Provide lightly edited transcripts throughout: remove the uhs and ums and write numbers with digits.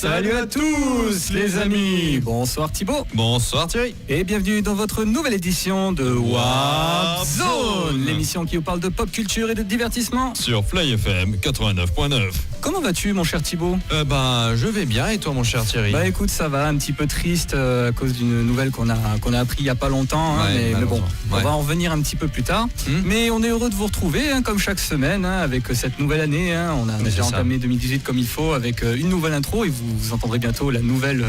Salut à tous les amis. Bonsoir Thibaut. Bonsoir Thierry. Et bienvenue dans votre nouvelle édition de Warp Zone, l'émission qui vous parle de pop culture et de divertissement sur Fly FM 89.9. Comment vas-tu mon cher Thibaut? Je vais bien, et toi mon cher Thierry? Écoute, ça va, un petit peu triste à cause d'une nouvelle qu'on a appris il n'y a pas longtemps, mais bon, on va en revenir un petit peu plus tard. Mais on est heureux de vous retrouver, comme chaque semaine, avec cette nouvelle année. On a déjà entamé 2018 comme il faut, avec une nouvelle intro, et vous entendrez bientôt la nouvelle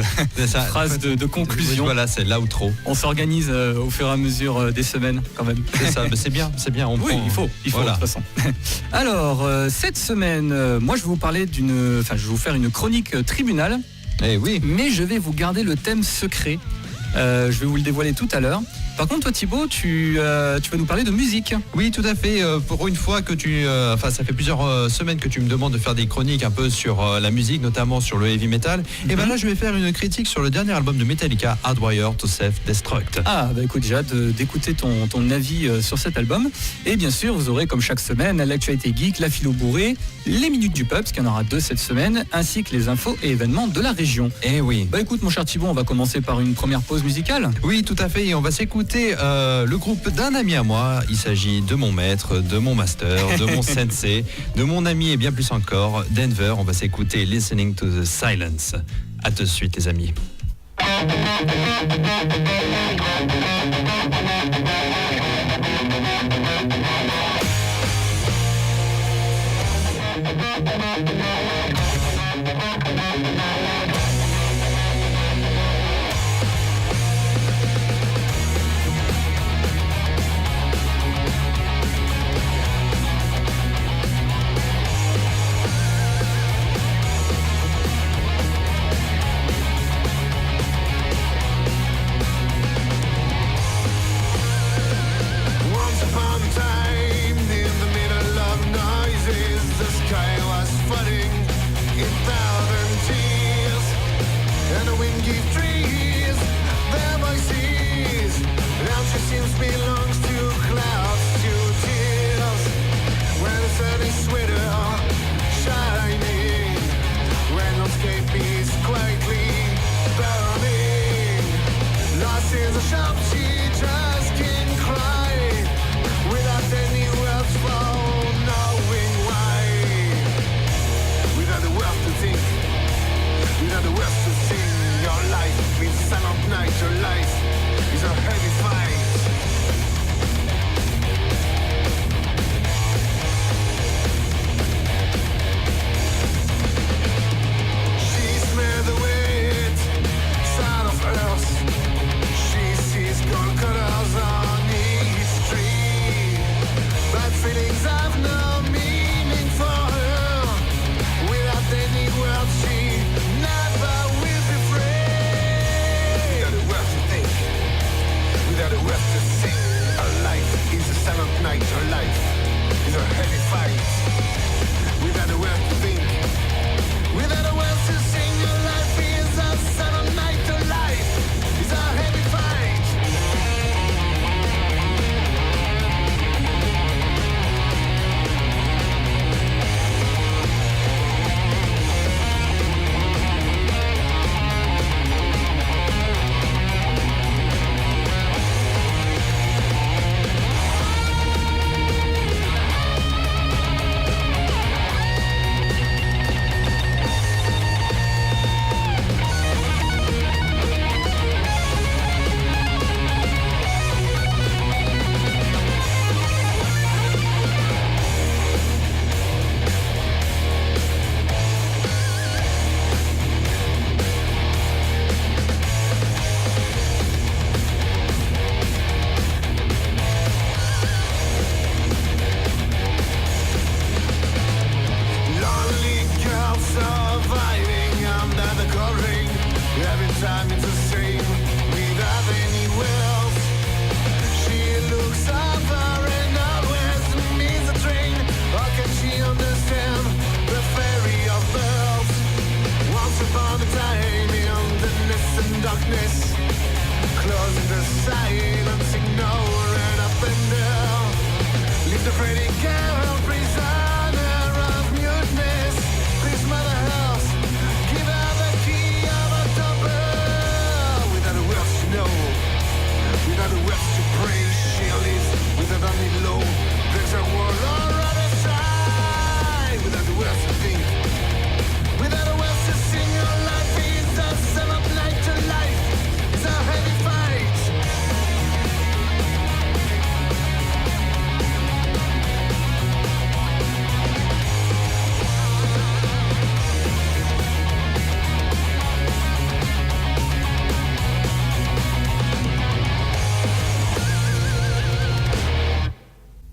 phrase de conclusion. Voilà, c'est l'outro. On s'organise au fur et à mesure des semaines quand même. C'est ça, c'est bien. Il faut voilà. De toute façon. Alors, cette semaine, moi je vais vous parler je vais vous faire une chronique tribunal. Eh oui. Mais je vais vous garder le thème secret. Je vais vous le dévoiler tout à l'heure. Par contre, toi Thibaut, tu vas nous parler de musique. Oui, tout à fait. Pour une fois que ça fait plusieurs semaines que tu me demandes de faire des chroniques un peu sur la musique, notamment sur le heavy metal. Et là, je vais faire une critique sur le dernier album de Metallica, Hardwired to Self-Destruct. Écoute, j'ai hâte d'écouter ton avis sur cet album. Et bien sûr, vous aurez comme chaque semaine l'actualité geek, la philo bourrée, les minutes du pub, parce qu'il y en aura 2 cette semaine, ainsi que les infos et événements de la région. Eh oui. Écoute, mon cher Thibaut, on va commencer par une première pause musicale. Oui, tout à fait. Et on va s'écouter le groupe d'un ami à moi. Il s'agit de mon maître, de mon master, de mon sensei, de mon ami et bien plus encore, Denver. On va s'écouter Listening to the Silence. À tout de suite les amis.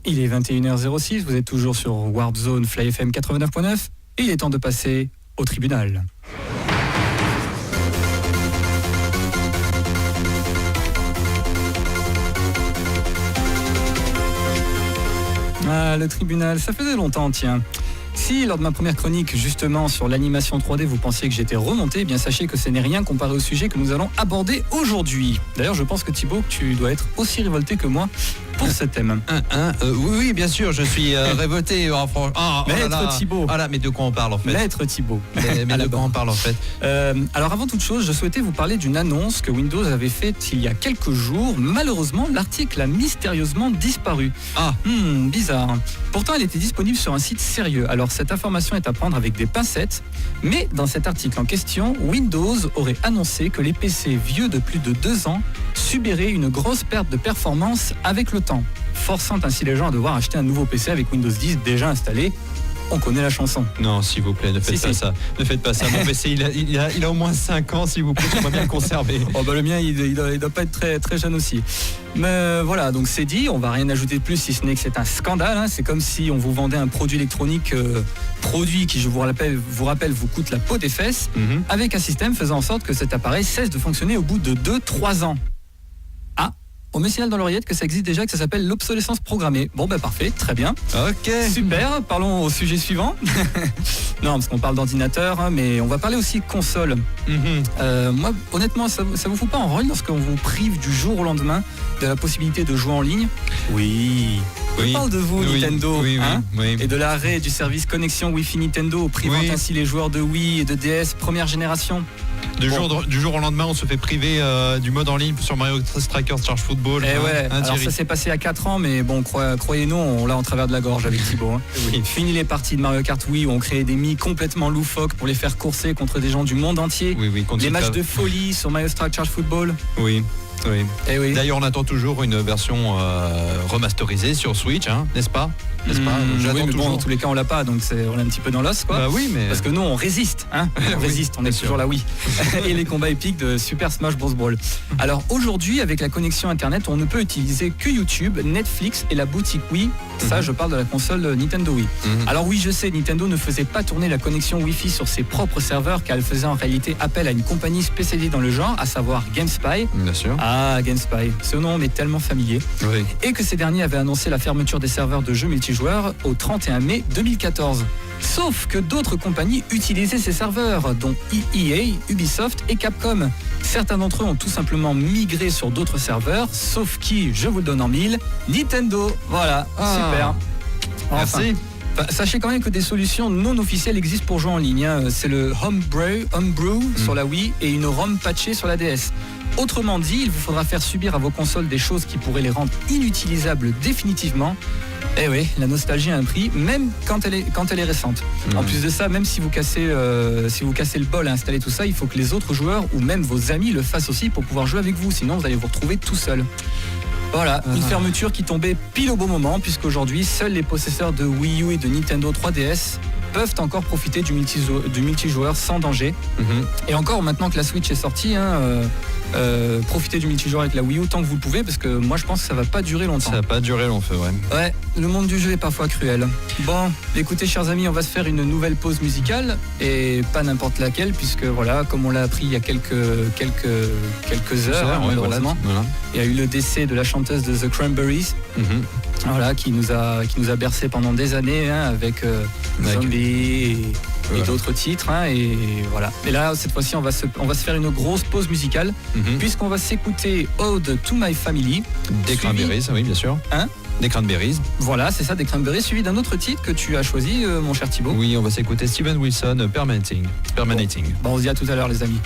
Il est 21h06, vous êtes toujours sur Warp Zone Fly FM 89.9 et il est temps de passer au tribunal. Ah, le tribunal, ça faisait longtemps, tiens. Si, lors de ma première chronique, justement, sur l'animation 3D, vous pensiez que j'étais remonté, eh bien sachez que ce n'est rien comparé au sujet que nous allons aborder aujourd'hui. D'ailleurs, je pense que Thibaut, tu dois être aussi révolté que moi pour ce thème. Oui, bien sûr, je suis révolté. Maître Thibaut. Ah là, mais de quoi on parle en fait? Maître Thibaut. Mais de quoi on parle en fait? Alors avant toute chose, je souhaitais vous parler d'une annonce que Windows avait faite il y a quelques jours. Malheureusement, l'article a mystérieusement disparu. Bizarre. Pourtant, elle était disponible sur un site sérieux. Alors cette information est à prendre avec des pincettes. Mais dans cet article en question, Windows aurait annoncé que les PC vieux de plus de 2 ans subiraient une grosse perte de performance avec le temps, forçant ainsi les gens à devoir acheter un nouveau PC avec Windows 10 déjà installé. On connaît la chanson. Non, s'il vous plaît, ne faites pas ça. Ne faites pas ça. Mon PC, il a au moins 5 ans, s'il vous plaît, j'aimerais bien le conserver. Le mien, il doit pas être très, très jeune aussi. Mais voilà, donc c'est dit, on va rien ajouter de plus si ce n'est que c'est un scandale. Hein. C'est comme si on vous vendait un produit électronique, produit qui, je vous rappelle, vous coûte la peau des fesses, avec un système faisant en sorte que cet appareil cesse de fonctionner au bout de 2-3 ans. On me signale dans l'oreillette que ça existe déjà, que ça s'appelle l'obsolescence programmée. Bon parfait, très bien. Ok. Super, parlons au sujet suivant. Non, parce qu'on parle d'ordinateur, hein, mais on va parler aussi de console. Moi, honnêtement, ça vous fout pas en rôle lorsqu'on vous prive du jour au lendemain de la possibilité de jouer en ligne? Oui. On parle de vous, Nintendo, et de l'arrêt du service connexion Wi-Fi Nintendo, privant ainsi les joueurs de Wii et de DS première génération. Du jour au lendemain, on se fait priver du mode en ligne sur Mario Strikers Charge Football. Alors ça s'est passé à 4 ans, mais bon, croyez-nous, on l'a en travers de la gorge avec Thibaut. Hein. Fini les parties de Mario Kart Wii où on créait des Mi complètement loufoques pour les faire courser contre des gens du monde entier. Les matchs de folie sur Mario Strikers Charge Football. Oui. D'ailleurs, on attend toujours une version remasterisée sur Switch, hein, n'est-ce pas? Mais bon, dans tous les cas, on l'a pas, donc on est un petit peu dans l'os, quoi. Parce que nous, on résiste, hein. On résiste, on est toujours là, et les combats épiques de Super Smash Bros. Brawl. Alors aujourd'hui, avec la connexion Internet, on ne peut utiliser que YouTube, Netflix et la boutique Wii. Ça, je parle de la console Nintendo Wii. Alors oui, je sais, Nintendo ne faisait pas tourner la connexion Wi-Fi sur ses propres serveurs, car elle faisait en réalité appel à une compagnie spécialisée dans le genre, à savoir GameSpy. Bien sûr. Ah, GameSpy, ce nom m'est tellement familier. Et que ces derniers avaient annoncé la fermeture des serveurs de jeux multijoueurs au 31 mai 2014. Sauf que d'autres compagnies utilisaient ces serveurs, dont EA, Ubisoft et Capcom. Certains d'entre eux ont tout simplement migré sur d'autres serveurs, sauf qui, je vous le donne en mille, Nintendo. Voilà, super. Merci. Sachez quand même que des solutions non officielles existent pour jouer en ligne. Hein. C'est le Homebrew sur la Wii et une ROM patchée sur la DS. Autrement dit, il vous faudra faire subir à vos consoles des choses qui pourraient les rendre inutilisables définitivement. Eh oui, la nostalgie a un prix, même quand elle est récente. En plus de ça, même si vous cassez le bol à installer tout ça, il faut que les autres joueurs ou même vos amis le fassent aussi pour pouvoir jouer avec vous. Sinon, vous allez vous retrouver tout seul. Voilà, une fermeture qui tombait pile au bon moment, puisqu'aujourd'hui, seuls les possesseurs de Wii U et de Nintendo 3DS peuvent encore profiter du multijoueur sans danger. Et encore, maintenant que la Switch est sortie, profitez du multijoueur avec la Wii U tant que vous le pouvez, parce que moi je pense que ça va pas durer longtemps. Ça va pas durer longtemps, ouais. Le monde du jeu est parfois cruel. Bon, écoutez chers amis, on va se faire une nouvelle pause musicale, et pas n'importe laquelle, puisque voilà, comme on l'a appris il y a quelques heures, malheureusement, il y a eu le décès de la chanteuse de The Cranberries. Voilà, qui nous a bercé pendant des années, hein, avec Zombie et d'autres titres, hein, et voilà. Et là, cette fois-ci, on va se faire une grosse pause musicale, puisqu'on va s'écouter Ode to My Family. Des Cranberries, oui, bien sûr. Des Cranberries. Voilà, c'est ça, des Cranberries, suivi d'un autre titre que tu as choisi, mon cher Thibaut. Oui, on va s'écouter Steven Wilson, Permanating. Bon, on se dit à tout à l'heure, les amis.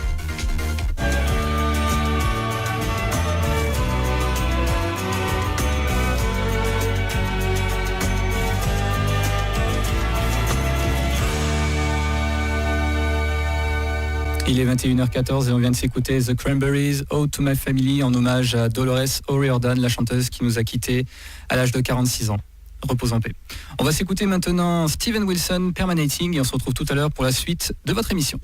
Il est 21h14 et on vient de s'écouter The Cranberries, Ode to My Family, en hommage à Dolores O'Riordan, la chanteuse qui nous a quittés à l'âge de 46 ans. Repose en paix. On va s'écouter maintenant Steven Wilson, Permanating, et on se retrouve tout à l'heure pour la suite de votre émission.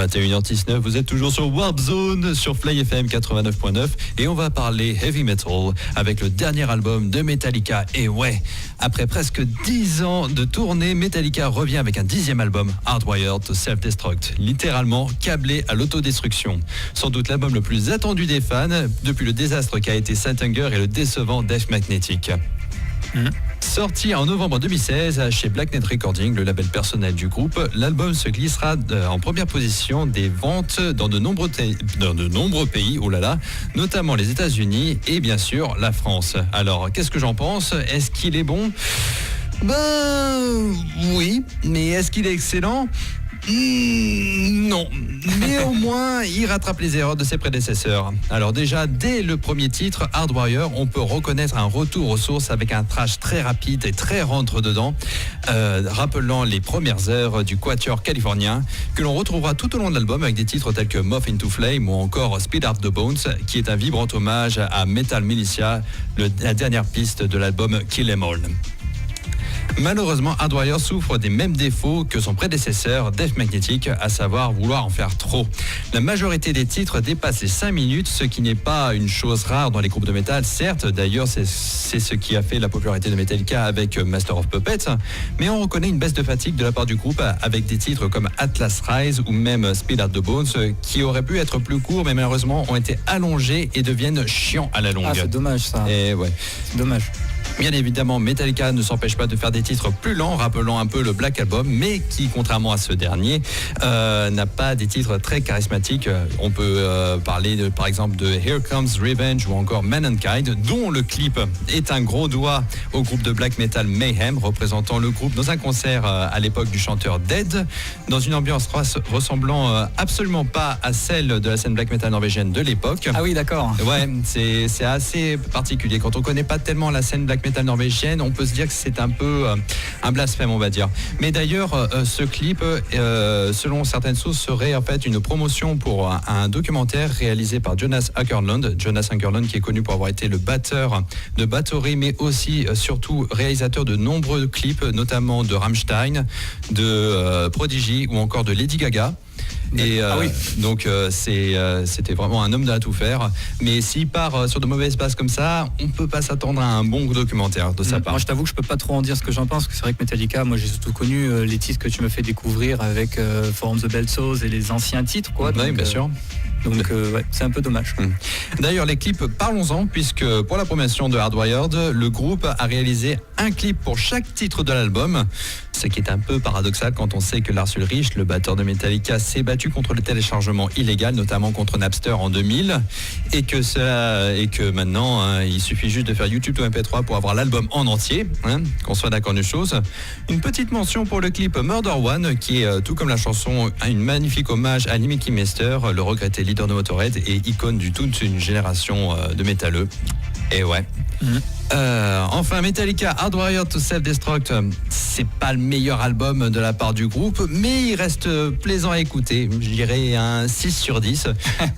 21h19, vous êtes toujours sur Warp Zone, sur Fly FM 89.9 et on va parler heavy metal avec le dernier album de Metallica. Et ouais, après presque 10 ans de tournée, Metallica revient avec un 10e album, Hardwired to Self-Destruct, littéralement câblé à l'autodestruction. Sans doute l'album le plus attendu des fans depuis le désastre qu'a été Saint Anger et le décevant Death Magnetic. Sorti en novembre 2016 chez Black Net Recording, le label personnel du groupe, l'album se glissera en première position des ventes dans de nombreux pays, notamment les États-Unis et bien sûr la France. Alors, qu'est-ce que j'en pense ? Est-ce qu'il est bon ? Ben oui, mais est-ce qu'il est excellent ? Non, mais au moins il rattrape les erreurs de ses prédécesseurs. Alors déjà, dès le premier titre, Hardwire, on peut reconnaître un retour aux sources avec un thrash très rapide et très rentre-dedans, rappelant les premières heures du quatuor californien, que l'on retrouvera tout au long de l'album avec des titres tels que Moth into Flame ou encore Speed Up the Bones, qui est un vibrant hommage à Metal Militia, la dernière piste de l'album Kill 'Em All. Malheureusement, Hardwire souffre des mêmes défauts que son prédécesseur Death Magnetic, à savoir vouloir en faire trop. La majorité des titres dépassent les 5 minutes, ce qui n'est pas une chose rare dans les groupes de métal, certes, d'ailleurs c'est ce qui a fait la popularité de Metallica avec Master of Puppets, mais on reconnaît une baisse de fatigue de la part du groupe avec des titres comme Atlas Rise ou même Speed Out the Bones qui auraient pu être plus courts mais malheureusement ont été allongés et deviennent chiants à la longue. Ah, c'est dommage ça. Et ouais. C'est dommage. Bien évidemment, Metallica ne s'empêche pas de faire des titres plus lents, rappelant un peu le Black Album, mais qui, contrairement à ce dernier, n'a pas des titres très charismatiques. On peut parler par exemple de Here Comes Revenge ou encore Mankind, dont le clip est un gros doigt au groupe de black metal Mayhem, représentant le groupe dans un concert à l'époque du chanteur Dead, dans une ambiance ressemblant absolument pas à celle de la scène black metal norvégienne de l'époque. Ah oui, d'accord. Ouais, c'est assez particulier. Quand on connaît pas tellement la scène black metal norvégienne, on peut se dire que c'est un peu un blasphème, on va dire. Mais d'ailleurs, ce clip, selon certaines sources, serait en fait une promotion pour un documentaire réalisé par Jonas Åkerlund. Jonas Åkerlund qui est connu pour avoir été le batteur de Bathory, mais aussi surtout réalisateur de nombreux clips, notamment de Rammstein, de Prodigy ou encore de Lady Gaga. Et donc c'était vraiment un homme à tout faire. Mais s'il part sur de mauvaises bases comme ça, on peut pas s'attendre à un bon documentaire de sa part. Moi je t'avoue que je peux pas trop en dire ce que j'en pense, parce que c'est vrai que Metallica, moi j'ai surtout connu les titres que tu me fais découvrir avec From the Belsos et les anciens titres, quoi. Oui, bien sûr. Donc ouais, c'est un peu dommage. D'ailleurs, les clips, parlons-en, puisque pour la promotion de Hardwired, le groupe a réalisé un clip pour chaque titre de l'album, ce qui est un peu paradoxal quand on sait que Lars Ulrich, le batteur de Metallica, s'est battu contre le téléchargement illégal, notamment contre Napster en 2000, et que maintenant, il suffit juste de faire YouTube to MP3 pour avoir l'album en entier, qu'on soit d'accord d'une chose. Une petite mention pour le clip Murder One, qui est, tout comme la chanson, une magnifique hommage à Lemmy Kilmister, le regretté leader de Motorhead et icône du toute une génération de métalleux. Et ouais. Enfin, Metallica Hardwired to Self-Destruct, c'est pas le meilleur album de la part du groupe, mais il reste plaisant à écouter. Je dirais un 6 sur 10,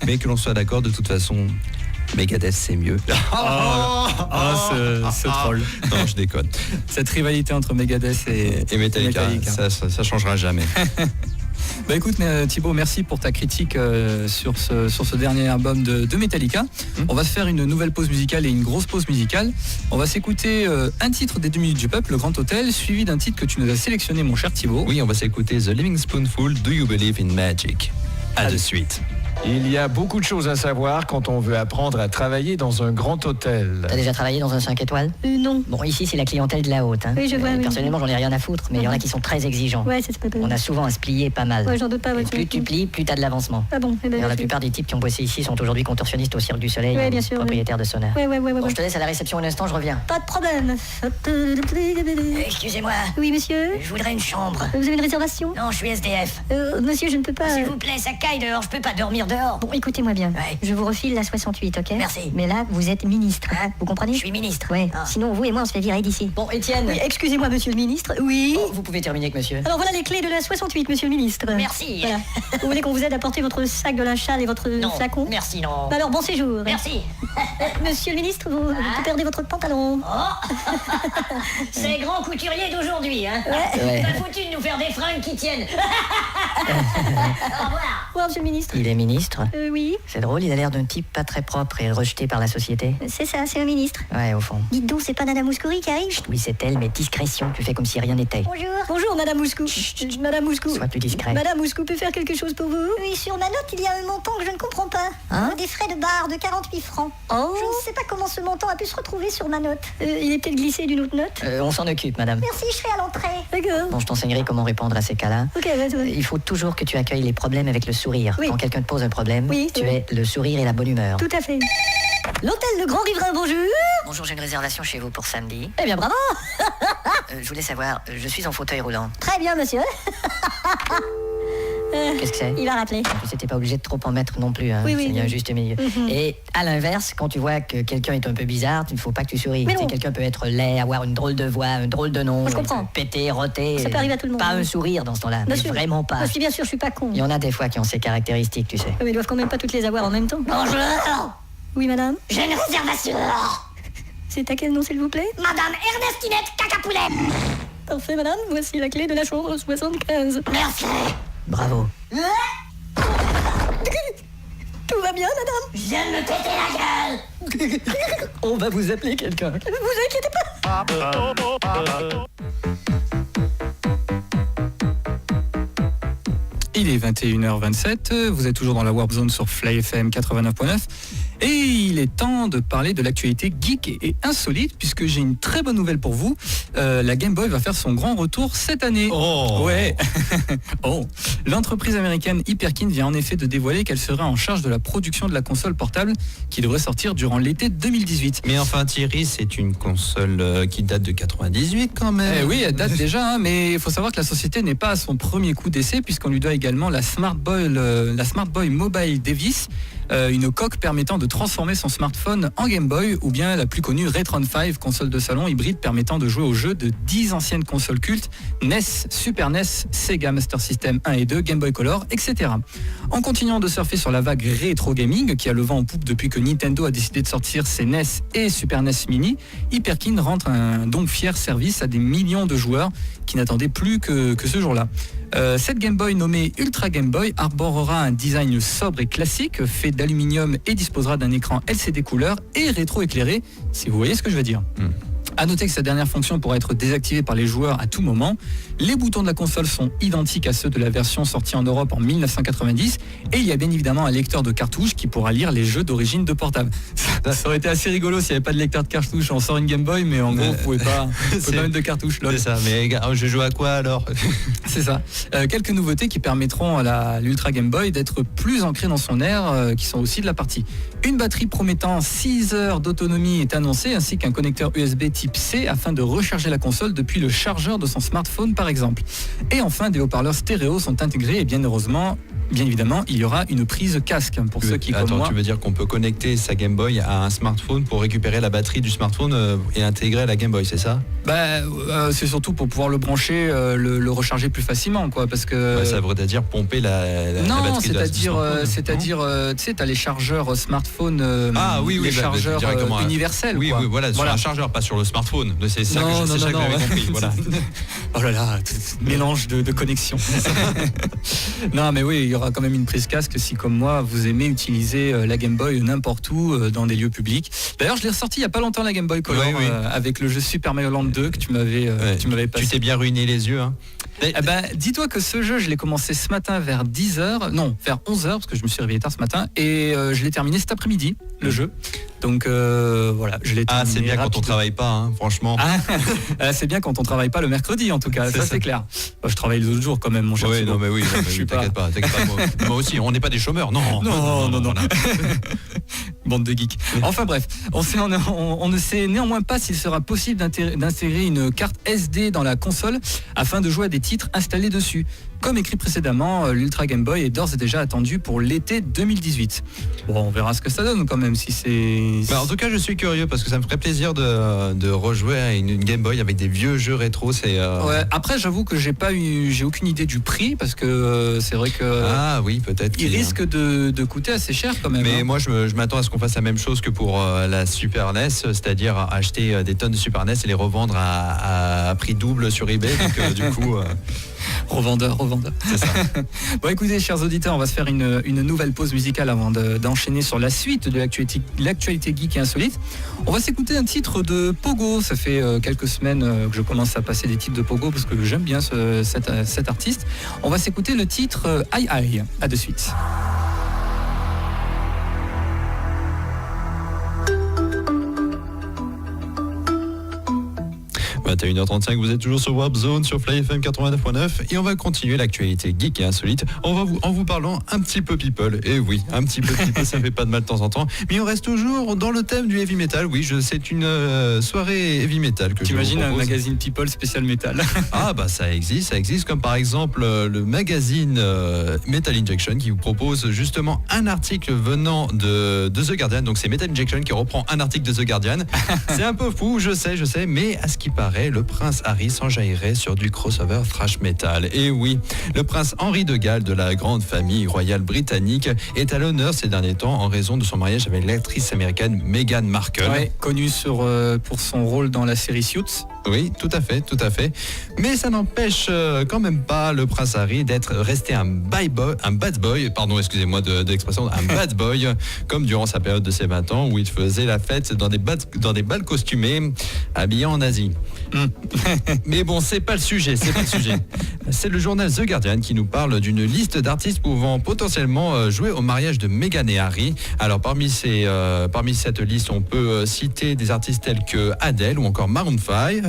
mais que l'on soit d'accord, de toute façon, Megadeth c'est mieux. Ce troll. Non, je déconne. Cette rivalité entre Megadeth et Metallica. Ça changera jamais. Bah écoute Thibaut, merci pour ta critique sur ce dernier album de Metallica. On va se faire une nouvelle pause musicale et une grosse pause musicale. On va s'écouter un titre des 2 minutes du peuple, Le Grand Hôtel, suivi d'un titre que tu nous as sélectionné, mon cher Thibaut. Oui, on va s'écouter The Living Spoonful, Do You Believe in Magic? À de suite. Il y a beaucoup de choses à savoir quand on veut apprendre à travailler dans un grand hôtel. T'as déjà travaillé dans un 5 étoiles ? Non. Bon, ici, c'est la clientèle de la haute. Oui, je vois. Personnellement, j'en ai rien à foutre, mais il y en a qui sont très exigeants. Ouais, c'est pas On a souvent à se plier pas mal. Ouais, j'en doute pas. Ouais, plus tu plies, plus t'as de l'avancement. Ah bon, Alors, la plupart des types qui ont bossé ici sont aujourd'hui contorsionnistes au Cirque du Soleil, ouais, bien sûr, propriétaires de Sonar. Ouais. Bon, je te laisse à la réception un instant, je reviens. Pas de problème. Excusez-moi. Oui, monsieur. Je voudrais une chambre. Vous avez une réservation ? Non, je suis SDF. Monsieur, je ne peux pas. S'il vous plaît, ça caille dehors, je peux pas dormir sortir dehors. Bon, écoutez-moi bien. Ouais. Je vous refile la 68, ok? Merci. Mais là, vous êtes ministre. Hein? Vous comprenez? Je suis ministre. Ouais. Ah. Sinon, vous et moi, on se fait virer d'ici. Bon, Étienne. Oui, excusez-moi, monsieur le ministre. Oui. Oh, vous pouvez terminer avec monsieur. Alors voilà les clés de la 68, monsieur le ministre. Merci. Voilà. Vous voulez qu'on vous aide à porter votre sac de linge sale et votre Non, flacon? merci, non. Alors, bon séjour. Merci. Monsieur le ministre, vous perdez votre pantalon. Oh. C'est grand couturier d'aujourd'hui, hein. Ouais. Pas foutu de nous faire des fringues qui tiennent. Au revoir. Au revoir, monsieur le ministre. Il est ministre. Oui, C'est drôle, il a l'air d'un type pas très propre et rejeté par la société. c'est ça, c'est un ministre. Ouais, au fond. Dites donc, c'est pas Nana Mouskouri qui arrive? Oui, c'est elle, mais discrétion, tu fais comme si rien n'était. Bonjour. Bonjour, Madame Mouskou. Madame Mouskou. Sois plus discret. Madame Mouskou peut faire quelque chose pour vous? Oui, sur ma note, il y a un montant que je ne comprends pas. Hein? Des frais de bar de 48 francs. Oh. Je ne sais pas comment ce montant a pu se retrouver sur ma note. Il est peut-être glissé d'une autre note? On s'en occupe, madame. Merci, je serai à l'entrée. D'accord. Bon, je t'enseignerai comment répondre à ces cas-là. Ok, ouais. Il faut toujours que tu accueilles les problèmes avec le sourire. Oui. Quand quelqu'un te pose un problème, Oui, tu oui. es le sourire et la bonne humeur. Tout à fait. L'hôtel Le Grand Riverain, bonjour. Bonjour, j'ai une réservation chez vous pour samedi. Eh bien, bravo. Je voulais savoir, je suis en fauteuil roulant. Très bien, monsieur. Qu'est-ce que c'est? Il va rappeler. En plus, t'es pas obligé de trop en mettre non plus, hein. Oui, oui, Il y a un oui. juste milieu. Et à l'inverse, quand tu vois que quelqu'un est un peu bizarre, il ne faut pas que tu souris. Mais Tu sais, non. quelqu'un peut être laid, avoir une drôle de voix, un drôle de nom, Je comprends. péter, roter. Ça peut arriver à tout le monde. Pas un sourire dans ce temps-là, Bien mais sûr. vraiment pas. Bien sûr, bien sûr, je suis pas con. Il y en a des fois qui ont ces caractéristiques, tu sais. Mais ils doivent quand même pas toutes les avoir en même temps. Bonjour, Oui, madame. j'ai une réservation. C'est à quel nom, s'il vous plaît? Madame Ernestinette Cacapoulet. Parfait, madame. Voici la clé de la chambre 75. Merci. Bravo. Tout va bien, madame? Je viens de me péter la gueule. On va vous appeler quelqu'un. Vous inquiétez pas. Il est 21h27, vous êtes toujours dans la Warp Zone sur Fly FM 89.9 et il est temps de parler de l'actualité geek et insolite puisque j'ai une très bonne nouvelle pour vous. La Game Boy va faire son grand retour cette année. Oh. Ouais. Oh. L'entreprise américaine Hyperkin vient en effet de dévoiler qu'elle serait en charge de la production de la console portable qui devrait sortir durant l'été 2018. Mais enfin Thierry, c'est une console qui date de 98 quand même. Eh oui, elle date déjà, hein, mais il faut savoir que la société n'est pas à son premier coup d'essai puisqu'on lui doit également la Smart Boy Mobile Device, une coque permettant de transformer son smartphone en Game Boy, ou bien la plus connue Retron 5, console de salon hybride permettant de jouer aux jeux de 10 anciennes consoles cultes, NES, Super NES, Sega Master System 1 et 2, Game Boy Color, etc. En continuant de surfer sur la vague rétro gaming qui a le vent en poupe depuis que Nintendo a décidé de sortir ses NES et Super NES Mini, Hyperkin rend un donc fier service à des millions de joueurs qui n'attendaient plus que ce jour-là. Cette Game Boy nommée Ultra Game Boy arborera un design sobre et classique fait d'aluminium et disposera d'un écran LCD couleur et rétro-éclairé, si vous voyez ce que je veux dire. À noter que sa dernière fonction pourra être désactivée par les joueurs à tout moment. Les boutons de la console sont identiques à ceux de la version sortie en Europe en 1990 et il y a bien évidemment un lecteur de cartouches qui pourra lire les jeux d'origine de portable. Ça aurait été assez rigolo s'il n'y avait pas de lecteur de cartouches. On sort une Game Boy mais en gros vous pouvez pas mettre de cartouches. C'est ça, mais gars, je joue à quoi alors? C'est ça. Quelques nouveautés qui permettront à l'Ultra Game Boy d'être plus ancrée dans son air, qui sont aussi de la partie. Une batterie promettant 6 heures d'autonomie est annoncée, ainsi qu'un connecteur USB type C afin de recharger la console depuis le chargeur de son smartphone par exemple. Et enfin, des haut-parleurs stéréo sont intégrés et bien évidemment, il y aura une prise casque pour ceux qui comme moi. Tu veux dire qu'on peut connecter sa Game Boy à un smartphone pour récupérer la batterie du smartphone et intégrer à la Game Boy, c'est ça? C'est surtout pour pouvoir le brancher, le recharger plus facilement, quoi, parce que. Ça voudrait dire pomper la batterie du smartphone. c'est-à-dire, tu sais, t'as les chargeurs smartphone, les bah, chargeurs directement, universels. Oui, quoi. oui, voilà, sur un chargeur, pas sur le smartphone. C'est ça que j'avais compris. Voilà. Oh là là, mélange de connexion. Non, mais oui, il y aura quand même une prise casque si, comme moi, vous aimez utiliser la Game Boy n'importe où dans des lieux publics. D'ailleurs, je l'ai ressorti il y a pas longtemps, la Game Boy Color, avec le jeu Super Mario Land 2 que tu m'avais passé. Tu t'es bien ruiné les yeux, hein. Dis-toi que ce jeu, je l'ai commencé ce matin vers 10h, non, vers 11h, parce que je me suis réveillé tard ce matin, et je l'ai terminé cet après-midi, le jeu. Donc voilà, je l'ai terminé. C'est bien rapide. quand on travaille pas, hein, franchement. C'est bien quand on travaille pas le mercredi, en tout cas, ça c'est clair. Je travaille les autres jours quand même, mon cher. Oui, non, mais oui, Je suis t'inquiète pas. Moi aussi, on n'est pas des chômeurs, non. Non. Bande de geeks. Enfin bref, on ne sait néanmoins pas s'il sera possible d'insérer une carte SD dans la console afin de jouer à des titres installés dessus. Comme écrit précédemment, l'Ultra Game Boy est d'ores et déjà attendu pour l'été 2018. Bon, on verra ce que ça donne quand même si c'est... En tout cas, je suis curieux parce que ça me ferait plaisir de rejouer à une Game Boy avec des vieux jeux rétro. Ouais, après, j'avoue que j'ai aucune idée du prix parce que c'est vrai que... Ah oui, peut-être. Il risque de coûter assez cher quand même. Mais moi, je m'attends à ce qu'on fasse la même chose que pour la Super NES, c'est-à-dire acheter des tonnes de Super NES et les revendre à prix double sur eBay. Donc, du coup... Revendeur. C'est ça. Bon, écoutez, chers auditeurs, on va se faire une nouvelle pause musicale avant d'enchaîner sur la suite de l'actualité geek et insolite. On va s'écouter un titre de Pogo. Ça fait quelques semaines que je commence à passer des titres de Pogo parce que j'aime bien cet artiste. On va s'écouter le titre Aïe Aïe. À de suite. 21h35, vous êtes toujours sur Warp Zone, sur Fly FM 89.9 et on va continuer l'actualité geek et insolite en vous parlant un petit peu people. Et oui, un petit peu people, ça fait pas de mal de temps en temps. Mais on reste toujours dans le thème du heavy metal. Oui, c'est une soirée heavy metal que je vous propose. T'imagines un magazine people spécial metal? Ah bah ça existe comme par exemple le magazine Metal Injection qui vous propose justement un article venant de The Guardian. Donc c'est Metal Injection qui reprend un article de The Guardian. C'est un peu fou, je sais, mais à ce qui paraît, le prince Harry s'enjaillerait sur du crossover thrash metal. Et oui, le prince Henri de Galles de la grande famille royale britannique est à l'honneur ces derniers temps en raison de son mariage avec l'actrice américaine Meghan Markle. Ouais, connue pour son rôle dans la série Suits. Oui, tout à fait. Mais ça n'empêche quand même pas le prince Harry d'être resté un bad boy, de l'expression, un bad boy, comme durant sa période de ses 20 ans où il faisait la fête dans des bals costumés, habillés en Asie. Mais bon, c'est pas le sujet. C'est le journal The Guardian qui nous parle d'une liste d'artistes pouvant potentiellement jouer au mariage de Meghan et Harry. Alors parmi cette liste, on peut citer des artistes tels que Adele ou encore Maroon 5,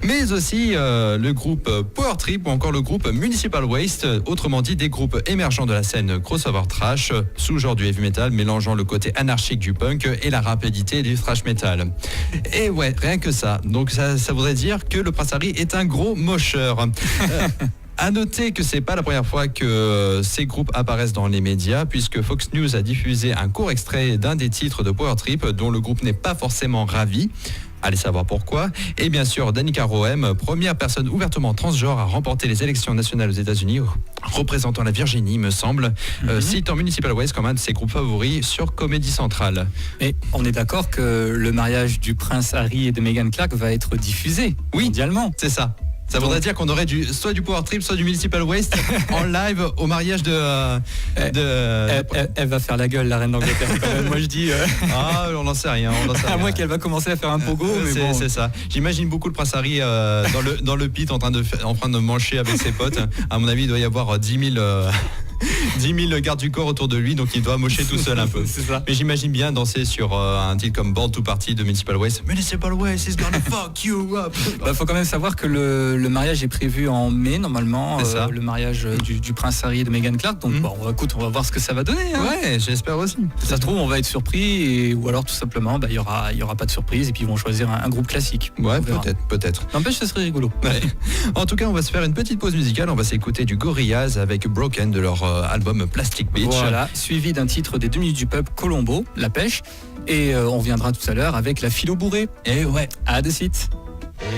mais aussi le groupe Power Trip ou encore le groupe Municipal Waste, autrement dit des groupes émergents de la scène crossover thrash, sous-genre du heavy metal, mélangeant le côté anarchique du punk et la rapidité du thrash metal. Et ouais, rien que ça. Donc ça voudrait dire que le prince Harry est un gros mocheur. À noter que c'est pas la première fois que ces groupes apparaissent dans les médias, puisque Fox News a diffusé un court extrait d'un des titres de Power Trip dont le groupe n'est pas forcément ravi. Allez savoir pourquoi. Et bien sûr, Danica Roem, première personne ouvertement transgenre à remporter les élections nationales aux États-Unis, représentant la Virginie, me semble, citant Municipal Waste comme un de ses groupes favoris sur Comédie Centrale. Et on est d'accord que le mariage du prince Harry et de Meghan Clark va être diffusé mondialement. C'est ça. Ça voudrait dire qu'on aurait soit du Power Trip, soit du Municipal Waste en live au mariage de... Elle va faire la gueule, la reine d'Angleterre. Moi je dis... Ah, on n'en sait rien. À moins qu'elle va commencer à faire un pogo. C'est ça. J'imagine beaucoup le prince Harry dans le pit en train de mancher avec ses potes. À mon avis, il doit y avoir 10 000 gardes du corps autour de lui, donc il doit mocher tout seul un peu. C'est ça. Mais j'imagine bien danser sur un titre comme Born to Party de Municipal Waste. Municipal Waste is gonna fuck you up. Faut quand même savoir que le mariage est prévu en mai normalement, le mariage du prince Harry et de Meghan Clark. Donc écoute, on va voir ce que ça va donner. Hein. Ouais, j'espère aussi. Ça se trouve, on va être surpris ou alors tout simplement, il y aura pas de surprise et puis ils vont choisir un groupe classique. Ouais, peut-être. N'empêche, ce serait rigolo. Ouais. En tout cas, on va se faire une petite pause musicale. On va s'écouter du Gorillaz avec Broken de leur album Plastic Beach. Voilà, suivi d'un titre des 2 minutes du pub, Colombo, La Pêche. Et on viendra tout à l'heure avec la philo bourrée. Et ouais, à de suite.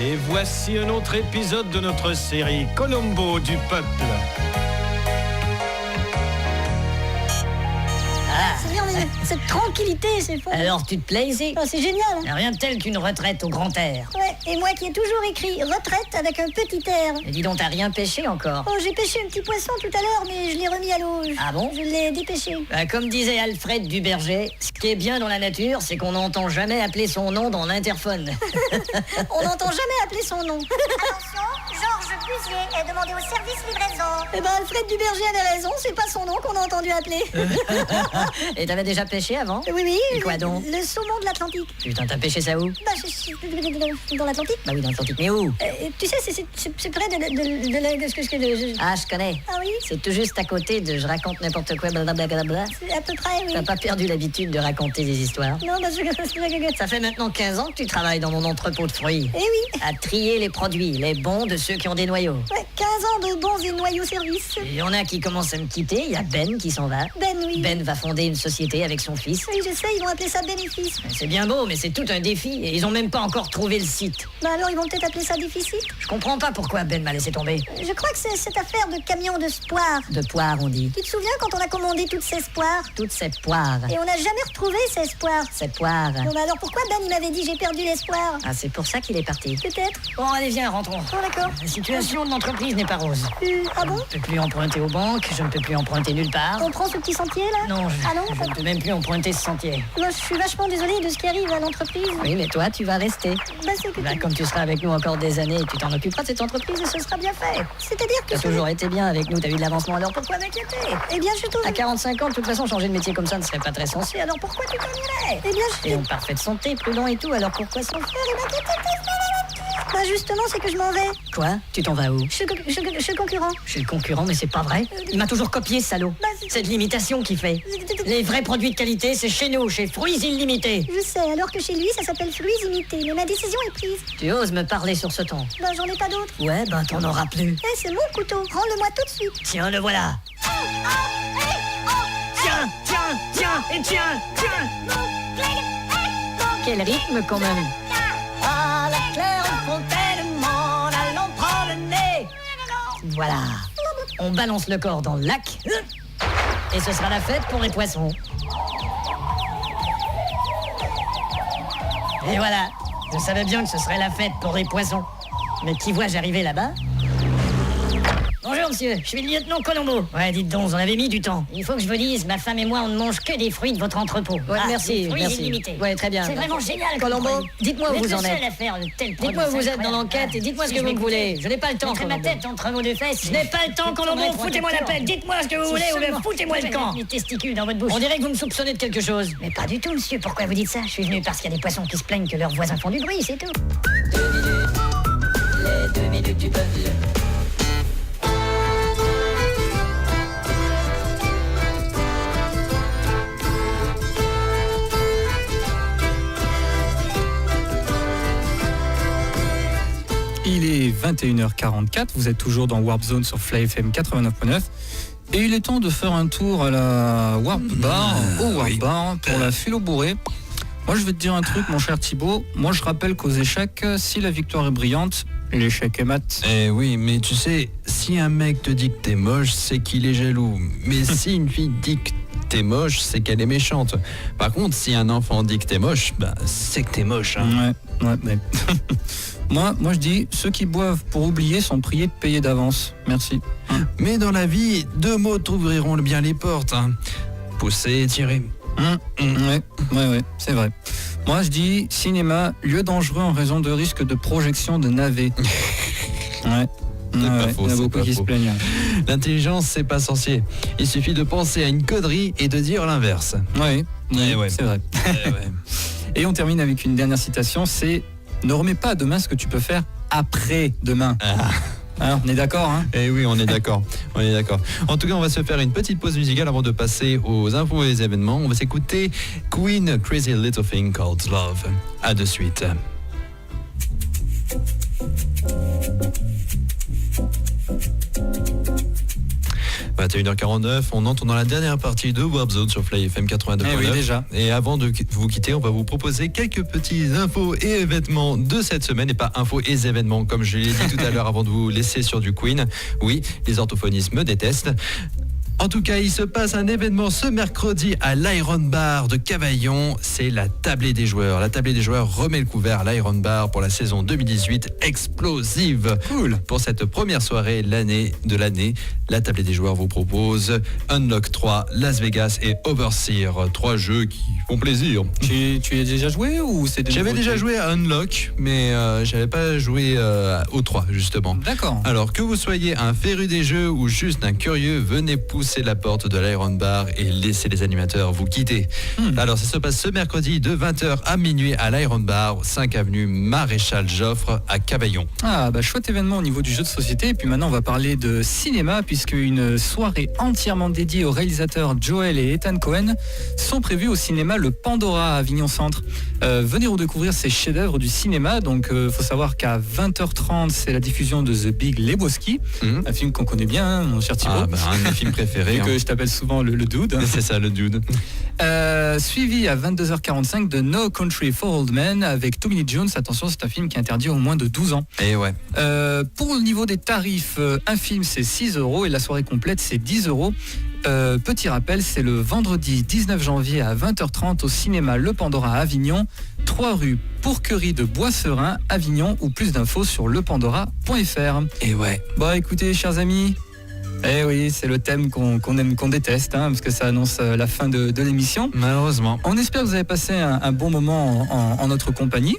Et voici un autre épisode de notre série Colombo du peuple. C'est bien, mais cette tranquillité, c'est fou. Alors tu te plais ici? Oh, c'est génial. Hein. Rien de tel qu'une retraite au grand air. Ouais, et moi qui ai toujours écrit retraite avec un petit air. Et dis donc, t'as rien pêché encore? Oh, j'ai pêché un petit poisson tout à l'heure, mais je l'ai remis à l'eau. Ah bon? Je l'ai dépêché. Comme disait Alfred Duberger, ce qui est bien dans la nature, c'est qu'on n'entend jamais appeler son nom dans l'interphone. On n'entend jamais appeler son nom. Attention, Georges Clusier et demandez au service livraison. Eh ben, Alfred Duberger avait raison, c'est pas son nom qu'on a entendu appeler. Et t'avais déjà pêché avant? Oui. Et quoi donc? Le saumon de l'Atlantique. Putain, t'as pêché ça où? Bah, dans l'Atlantique. Bah oui, dans l'Atlantique, mais où? Tu sais, c'est près de ce que Ah, je connais. Ah oui? C'est tout juste à côté de je raconte n'importe quoi, blablabla. C'est à peu près, oui. T'as pas perdu l'habitude de raconter des histoires? Non, parce que... Ça fait maintenant 15 ans que tu travailles dans mon entrepôt de fruits. Eh oui. À trier les produits, les bons de ceux qui ont des noyaux. Ouais, 15 ans de bons et noyaux services. Il y en a qui commencent à me quitter, il y a Ben qui s'en va. Ben, oui. Ben va fonder une société avec son fils. Oui, je sais, ils vont appeler ça bénéfice. C'est bien beau, mais c'est tout un défi et ils ont même pas encore trouvé le site. Bah alors, ils vont peut-être appeler ça déficit. Je comprends pas pourquoi Ben m'a laissé tomber. Je crois que c'est cette affaire de camion de poires. De poires, on dit. Tu te souviens quand on a commandé toutes ces poires? Toutes ces poires. Et on n'a jamais retrouvé ces poires. Ces poires. Bon, bah alors pourquoi Ben il m'avait dit j'ai perdu l'espoir? Ah, c'est pour ça qu'il est parti. Peut-être. Bon, allez, viens, rentrons. Bon, d'accord. La situation de l'entreprise n'est pas rose. Ah bon? Je ne peux plus emprunter aux banques, je ne peux plus emprunter nulle part. On prend ce petit sentier là? Non, Ah non? je ne peux même plus emprunter ce sentier. Moi, je suis vachement désolée de ce qui arrive à l'entreprise. Oui, mais toi, tu vas rester. Bah, c'est que Là, comme tu seras avec nous encore des années, tu t'en occuperas de cette entreprise et ce sera bien fait. C'est-à-dire que Tu as toujours été bien avec nous, t'as eu de l'avancement, alors pourquoi m'inquiéter? Eh bien, je trouve... À 45 ans, de toute façon, changer de métier comme ça ne serait pas très sensé, alors pourquoi tu t'en irais? Eh bien, Et en parfaite santé, prudent et tout, alors pourquoi s'en faire? bah, justement, c'est que je m'en vais. Quoi? Tu t'en vas où? Je suis le concurrent. Je suis le concurrent, mais c'est pas vrai. Il m'a toujours copié, ce salaud. Bah, C'est de l'imitation qu'il fait. Les vrais produits de qualité, c'est chez nous, chez Fruits Illimités. Je sais, alors que chez lui, ça s'appelle Fruits Imités. Mais ma décision est prise. Tu oses me parler sur ce ton? Bah, j'en ai pas d'autre. Ouais, ben t'en auras plus. Eh, c'est mon couteau. Rends-le-moi tout de suite. Tiens, le voilà. Tiens, et tiens. Quel rythme quand même. À la claire fontaine, m'en allons promener. Voilà. On balance le corps dans le lac. Et ce sera la fête pour les poissons. Et voilà. Je savais bien que ce serait la fête pour les poissons. Mais qui vois-je arriver là-bas? Bonjour monsieur, je suis le lieutenant Colombo. Ouais, dites donc, vous en avez mis du temps. Il faut que je vous dise, ma femme et moi, on ne mange que des fruits de votre entrepôt. Ouais, merci, fruits merci. illimités. Ouais, très bien. C'est vraiment génial. Colombo, dites-moi où vous en êtes. à faire de tels produits. Dites-moi où vous êtes dans l'enquête et dites-moi ce que vous voulez. Je n'ai pas le temps, Mettrai ma Colombo. tête entre vos deux fesses. Je n'ai pas le temps, Colombo, foutez-moi la paix. Dites-moi ce que vous voulez ou bien foutez-moi le camp. Mes testicules dans votre bouche. On dirait que vous me soupçonnez de quelque chose. Mais pas du tout, monsieur. Pourquoi vous dites ça? Je suis venu parce qu'il y a des poissons qui se plaignent que leurs voisins font du bruit, c'est tout. 2 minutes du peuple. Il est 21h44, vous êtes toujours dans Warp Zone sur Fly FM 89.9 et il est temps de faire un tour à la Warp Bar, au Warp Bar pour la philo bourrée. Moi je vais te dire un truc mon cher Thibaut, moi je rappelle qu'aux échecs, si la victoire est brillante, l'échec est mat. Eh oui, mais tu sais, si un mec te dit que t'es moche, c'est qu'il est jaloux. Mais si une fille dit que t'es moche, c'est qu'elle est méchante. Par contre, si un enfant dit que t'es moche, bah, c'est que t'es moche. Hein. Ouais. moi je dis, ceux qui boivent pour oublier sont priés de payer d'avance. Merci. Mais dans la vie, 2 mots t'ouvriront bien les portes. Hein. Pousser et tirer. Ouais, c'est vrai. Moi je dis, cinéma, lieu dangereux en raison de risque de projection de navets. Ouais. C'est pas faux, il y en a c'est beaucoup pas qui faux. se plaignent. L'intelligence, c'est pas sorcier. Il suffit de penser à une connerie et de dire l'inverse. Ouais, ouais. c'est vrai. Et on termine avec une dernière citation, c'est « Ne remets pas à demain ce que tu peux faire après demain ». Alors, on est d'accord, hein? Eh oui, on est d'accord. En tout cas, on va se faire une petite pause musicale avant de passer aux infos et les événements. On va s'écouter Queen, Crazy Little Thing Called Love. À de suite. 21h49, on entre dans la dernière partie de Warp Zone sur Fly FM 82.9. Eh oui, déjà. Et avant de vous quitter, on va vous proposer quelques petits infos et événements de cette semaine, et pas infos et événements comme je l'ai dit tout à l'heure avant de vous laisser sur du Queen. Oui, les orthophonistes me détestent. En tout cas, il se passe un événement ce mercredi à l'Iron Bar de Cavaillon. C'est la tablée des joueurs. La tablée des joueurs remet le couvert à l'Iron Bar pour la saison 2018 explosive. Cool. Pour cette première soirée de l'année, la tablée des joueurs vous propose Unlock 3, Las Vegas et Overseer. 3 jeux qui font plaisir. Tu y as déjà joué ou c'est J'avais déjà joué à Unlock, mais j'avais pas joué au 3 justement. D'accord. Alors que vous soyez un féru des jeux ou juste un curieux, venez pousser la porte de l'Iron Bar et laissez les animateurs vous guider. Alors ça se passe ce mercredi de 20h à minuit à l'Iron Bar, 5 avenue Maréchal Joffre à Cavaillon. Ah bah chouette événement au niveau du jeu de société. Et puis maintenant on va parler de cinéma puisque une soirée entièrement dédiée aux réalisateurs Joel et Ethan Cohen sont prévues au cinéma Le Pandora à Avignon Centre. Venez redécouvrir ces chefs-d'œuvre du cinéma. Donc faut savoir qu'à 20h30 c'est la diffusion de The Big Lebowski, un film qu'on connaît bien, hein, mon cher Thibaut. Un de mes films préférés. Que je t'appelle souvent le dude. C'est ça, le dude. Suivi à 22h45 de No Country for Old Men avec Tommy Lee Jones. Attention, c'est un film qui est interdit aux moins de 12 ans. Et ouais. Pour le niveau des tarifs, un film c'est 6 € et la soirée complète c'est 10 €. Petit rappel, c'est le vendredi 19 janvier à 20h30 au cinéma Le Pandora à Avignon, 3 rue Pourquerie de Bois-Serein, Avignon, ou plus d'infos sur lepandora.fr. Et ouais. Bon, écoutez, chers amis, eh oui, c'est le thème qu'on aime, qu'on déteste, hein, parce que ça annonce la fin de l'émission. Malheureusement. On espère que vous avez passé un bon moment en notre compagnie.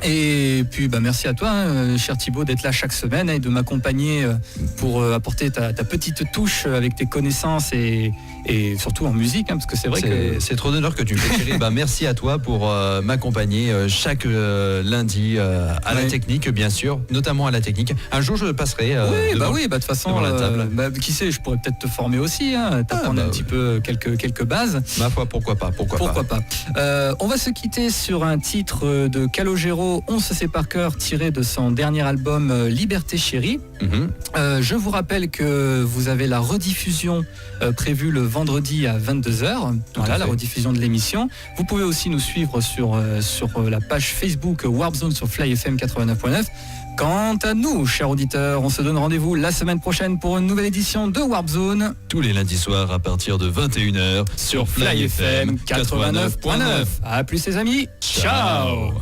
Et puis merci à toi, hein, cher Thibaut, d'être là chaque semaine et de m'accompagner pour apporter ta petite touche avec tes connaissances et surtout en musique, hein, parce que c'est vrai que c'est trop d'honneur que tu me fais, Thierry. Merci à toi pour m'accompagner chaque lundi à la technique, bien sûr, notamment à la technique. Un jour je passerai. De toute façon, la table. Qui sait, je pourrais peut-être te former aussi, hein, t'apprendre un petit peu quelques bases. Ma foi, pourquoi pas. On va se quitter sur un titre de Calogero, On se sait par cœur, tiré de son dernier album Liberté Chérie. Je vous rappelle que vous avez la rediffusion prévue le vendredi à 22h. Voilà, la rediffusion de l'émission. Vous pouvez aussi nous suivre sur la page Facebook Warp Zone sur Fly FM 89.9. Quant à nous, chers auditeurs, on se donne rendez-vous la semaine prochaine pour une nouvelle édition de Warp Zone. Tous les lundis soirs à partir de 21h sur Fly FM 89.9. À plus les amis. Ciao.